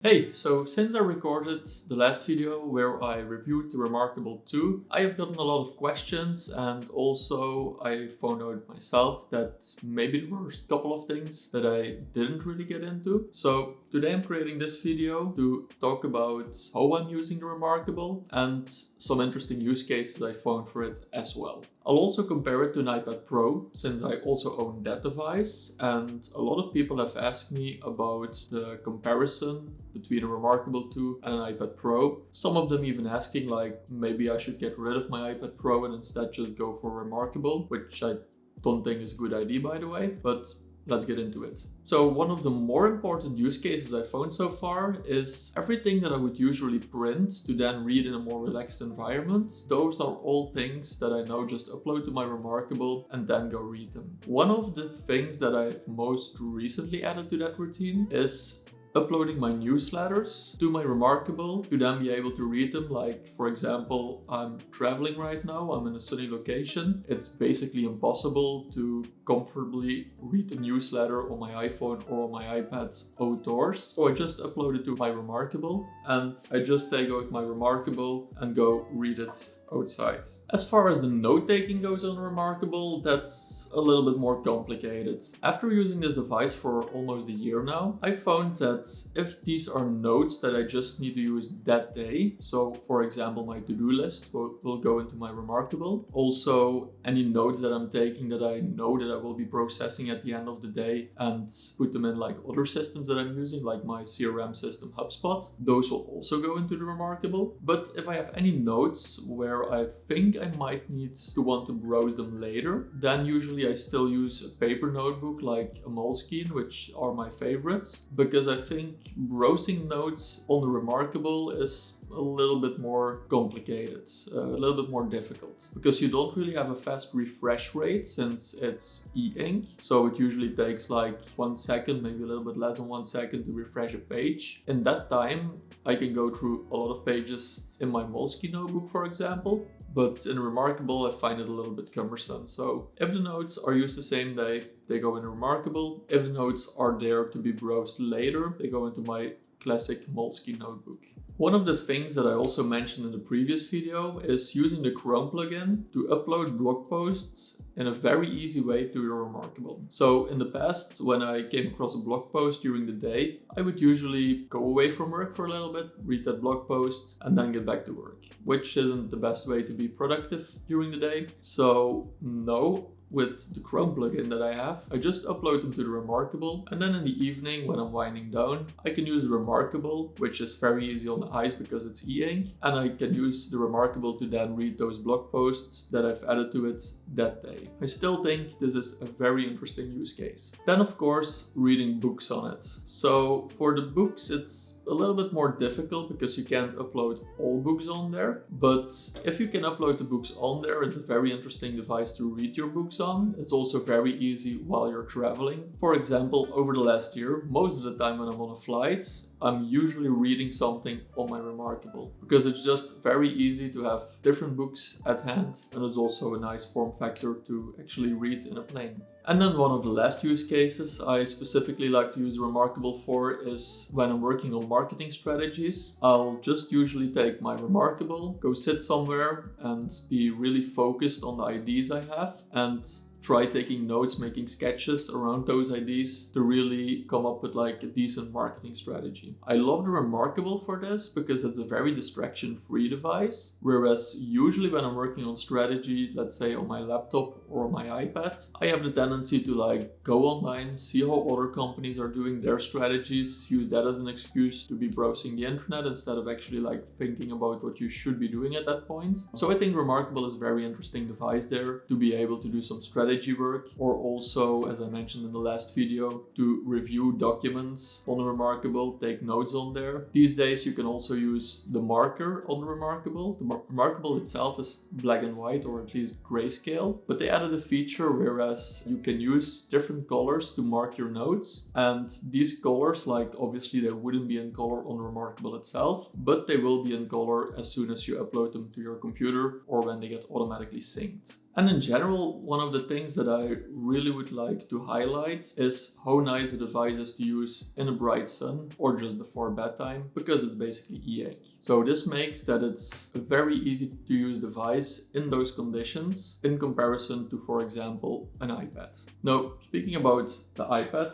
Hey, so since I recorded the last video where I reviewed the Remarkable 2, I have gotten a lot of questions, and also I found out myself that maybe there were a couple of things that I didn't really get into. So today I'm creating this video to talk about how I'm using the Remarkable and some interesting use cases I found for it as well. I'll also compare it to an iPad Pro, since I also own that device, and a lot of people have asked me about the comparison between a Remarkable 2 and an iPad Pro. Some of them even asking like maybe I should get rid of my iPad Pro and instead just go for Remarkable, which I don't think is a good idea, by the way, but let's get into it. So one of the more important use cases I found so far is everything that I would usually print to then read in a more relaxed environment. Those are all things that I now just upload to my Remarkable and then go read them. One of the things that I've most recently added to that routine is uploading my newsletters to my Remarkable to then be able to read them. Like, for example, I'm traveling right now, I'm in a sunny location. It's basically impossible to comfortably read a newsletter on my iPhone or on my iPad outdoors. So I just upload it to my Remarkable and I just take out my Remarkable and go read it outside. As far as the note-taking goes on Remarkable, that's a little bit more complicated. After using this device for almost a year now, I found that if these are notes that I just need to use that day, so for example my to-do list will go into my Remarkable. Also any notes that I'm taking that I know that I will be processing at the end of the day and put them in like other systems that I'm using, like my CRM system HubSpot, those will also go into the Remarkable. But if I have any notes where I think I might need to want to browse them later, then usually I still use a paper notebook like a Moleskine, which are my favorites, because I think browsing notes on the Remarkable is a little bit more complicated, a little bit more difficult, because you don't really have a fast refresh rate since it's e-ink. So it usually takes like 1 second, maybe a little bit less than 1 second to refresh a page. In that time, I can go through a lot of pages in my Moleskine notebook, for example. But in Remarkable, I find it a little bit cumbersome. So if the notes are used the same day, they go in Remarkable. If the notes are there to be browsed later, they go into my classic Moleskine notebook. One of the things that I also mentioned in the previous video is using the Chrome plugin to upload blog posts in a very easy way to your Remarkable. So in the past, when I came across a blog post during the day, I would usually go away from work for a little bit, read that blog post, and then get back to work, which isn't the best way to be productive during the day. So no, with the Chrome plugin that I have, I just upload them to the Remarkable, and then in the evening when I'm winding down, I can use the Remarkable, which is very easy on the eyes because it's e-ink, and I can use the Remarkable to then read those blog posts that I've added to it that day. I still think this is a very interesting use case. Then of course, reading books on it. So for the books, it's a little bit more difficult because you can't upload all books on there. But if you can upload the books on there, it's a very interesting device to read your books on. It's also very easy while you're traveling. For example, over the last year, most of the time when I'm on a flight, I'm usually reading something on my Remarkable, because it's just very easy to have different books at hand, and it's also a nice form factor to actually read in a plane. And then one of the last use cases I specifically like to use Remarkable for is when I'm working on marketing strategies. I'll just usually take my Remarkable, go sit somewhere and be really focused on the ideas I have, and try taking notes, making sketches around those ideas to really come up with like a decent marketing strategy. I love the Remarkable for this because it's a very distraction-free device, whereas usually when I'm working on strategy, let's say on my laptop or on my iPad, I have the tendency to like go online, see how other companies are doing their strategies, use that as an excuse to be browsing the internet instead of actually like thinking about what you should be doing at that point. So I think Remarkable is a very interesting device there to be able to do some strategy work, or also, as I mentioned in the last video, to review documents on the Remarkable, take notes on there. These days you can also use the marker on the Remarkable. The Remarkable itself is black and white, or at least grayscale, but they added a feature whereas you can use different colors to mark your notes, and these colors, like obviously they wouldn't be in color on the Remarkable itself, but they will be in color as soon as you upload them to your computer or when they get automatically synced. And in general, one of the things that I really would like to highlight is how nice the device is to use in a bright sun or just before bedtime, because it's basically e-ink. So this makes that it's a very easy to use device in those conditions in comparison to, for example, an iPad. Now, speaking about the iPad,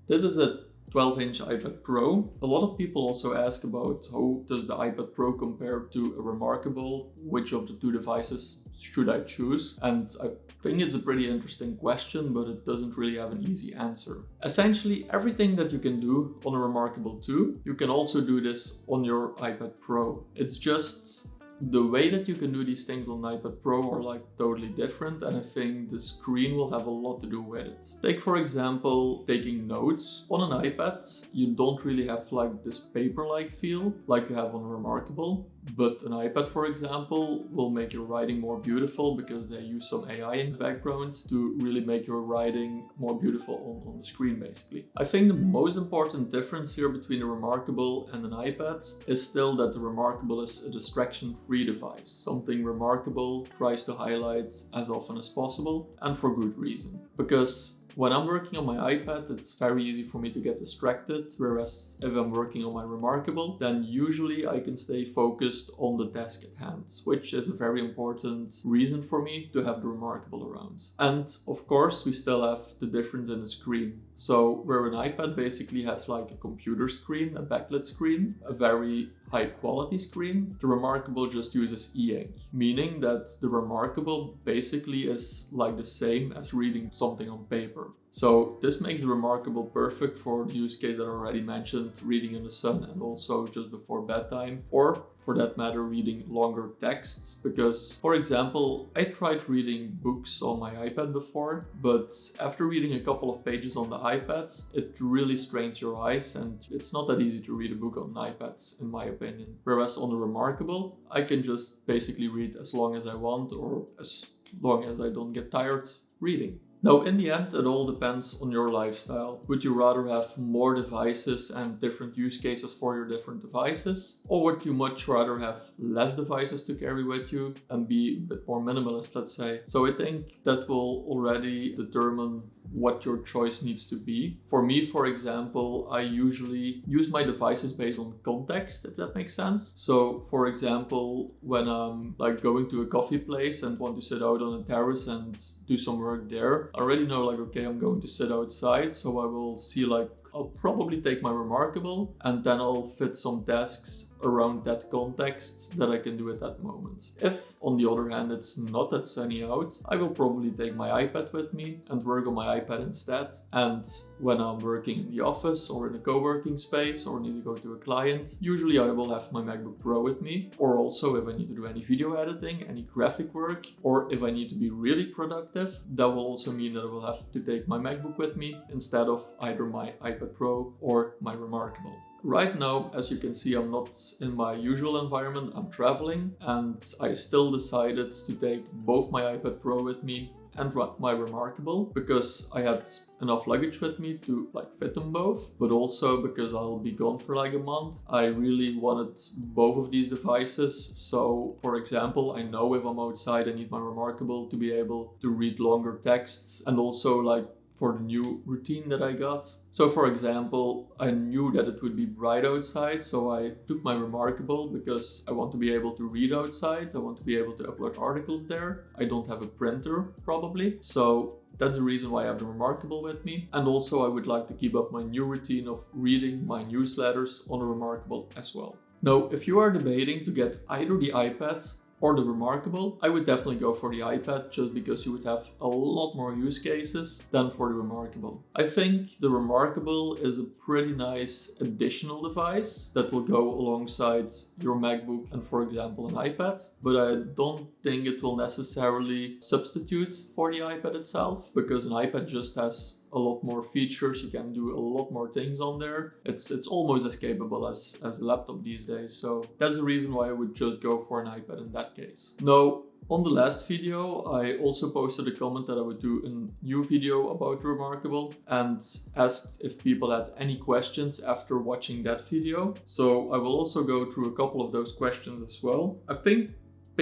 this is a 12-inch iPad Pro. A lot of people also ask about how does the iPad Pro compare to a Remarkable, which of the two devices should I choose? And I think it's a pretty interesting question, but it doesn't really have an easy answer. Essentially, everything that you can do on a Remarkable 2, you can also do this on your iPad Pro. It's just the way that you can do these things on iPad Pro are like totally different, and I think the screen will have a lot to do with it. Take for example, taking notes. On an iPad, you don't really have like this paper-like feel like you have on a Remarkable, but an iPad, for example, will make your writing more beautiful because they use some AI in the background to really make your writing more beautiful on the screen, basically. I think the most important difference here between a Remarkable and an iPad is still that the Remarkable is a distraction-free device, something Remarkable tries to highlight as often as possible, and for good reason. Because when I'm working on my iPad, it's very easy for me to get distracted, whereas if I'm working on my Remarkable, then usually I can stay focused on the task at hand, which is a very important reason for me to have the Remarkable around. And of course, we still have the difference in the screen. So where an iPad basically has like a computer screen, a backlit screen, a very high quality screen, the Remarkable just uses e-ink, meaning that the Remarkable basically is like the same as reading something on paper. So this makes the Remarkable perfect for the use case that I already mentioned, reading in the sun and also just before bedtime, or for that matter, reading longer texts. Because, for example, I tried reading books on my iPad before, but after reading a couple of pages on the iPad, it really strains your eyes, and it's not that easy to read a book on an iPad, in my opinion. Whereas on the Remarkable, I can just basically read as long as I want, or as long as I don't get tired reading. Now, in the end, it all depends on your lifestyle. Would you rather have more devices and different use cases for your different devices? Or would you much rather have less devices to carry with you and be a bit more minimalist, let's say? So I think that will already determine what your choice needs to be. For me, for example, I usually use my devices based on context, if that makes sense. So for example, when I'm like going to a coffee place and want to sit out on a terrace and do some work there, I already know like, okay, I'm going to sit outside, so I will see like, I'll probably take my Remarkable and then I'll fit some tasks around that context that I can do at that moment. If, on the other hand, it's not that sunny out, I will probably take my iPad with me and work on my iPad instead. And when I'm working in the office or in a co-working space or need to go to a client, usually I will have my MacBook Pro with me. Or also if I need to do any video editing, any graphic work, or if I need to be really productive, that will also mean that I will have to take my MacBook with me instead of either my iPad Pro or my Remarkable. Right now, as you can see, I'm not in my usual environment, I'm traveling, and I still decided to take both my iPad Pro with me and my Remarkable because I had enough luggage with me to like fit them both, but also because I'll be gone for like a month. I really wanted both of these devices. So for example, I know if I'm outside I need my Remarkable to be able to read longer texts, and also like for the new routine that I got. So for example, I knew that it would be bright outside, so I took my Remarkable because I want to be able to read outside, I want to be able to upload articles there. I don't have a printer probably, so that's the reason why I have the Remarkable with me. And also I would like to keep up my new routine of reading my newsletters on the Remarkable as well. Now, if you are debating to get either the iPad or the Remarkable, I would definitely go for the iPad just because you would have a lot more use cases than for the Remarkable. I think the Remarkable is a pretty nice additional device that will go alongside your MacBook and, for example, an iPad, but I don't think it will necessarily substitute for the iPad itself, because an iPad just has a lot more features, you can do a lot more things on there. It's almost as capable as a laptop these days, so that's the reason why I would just go for an iPad in that case. Now, on the last video, I also posted a comment that I would do a new video about the Remarkable and asked if people had any questions after watching that video. So I will also go through a couple of those questions as well. I think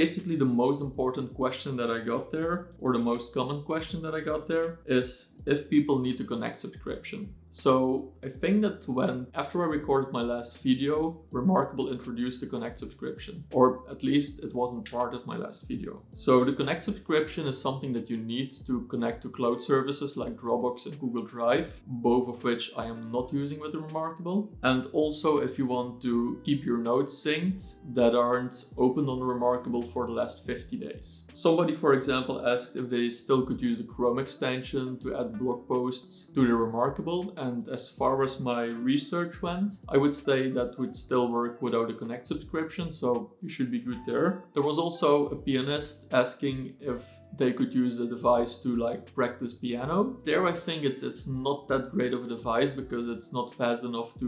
basically the most important question that I got there, or the most common question that I got there, is if people need to connect subscription. So I think that after I recorded my last video, Remarkable introduced the Connect subscription, or at least it wasn't part of my last video. So the Connect subscription is something that you need to connect to cloud services like Dropbox and Google Drive, both of which I am not using with Remarkable. And also if you want to keep your notes synced that aren't opened on Remarkable for the last 50 days. Somebody, for example, asked if they still could use the Chrome extension to add blog posts to the Remarkable. And as far as my research went, I would say that would still work without a Connect subscription, so you should be good there. There was also a pianist asking if they could use the device to like practice piano. There I think it's not that great of a device because it's not fast enough to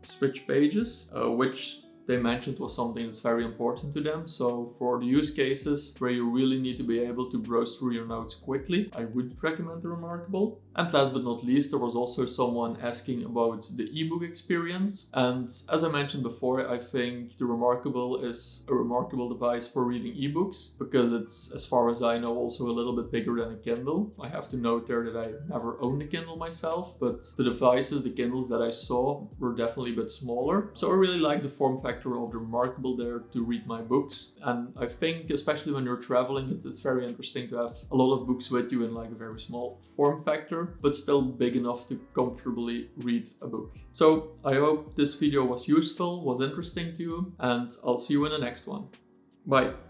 switch pages, which they mentioned was something that's very important to them. So for the use cases where you really need to be able to browse through your notes quickly, I would recommend the Remarkable. And last but not least, there was also someone asking about the ebook experience. And as I mentioned before, I think the Remarkable is a remarkable device for reading ebooks because it's, as far as I know, also a little bit bigger than a Kindle. I have to note there that I never owned a Kindle myself, but the devices, the Kindles that I saw were definitely a bit smaller. So I really like the form factor of the Remarkable there to read my books. And I think especially when you're traveling, it's very interesting to have a lot of books with you in like a very small form factor, but still big enough to comfortably read a book. So I hope this video was useful, was interesting to you, and I'll see you in the next one. Bye.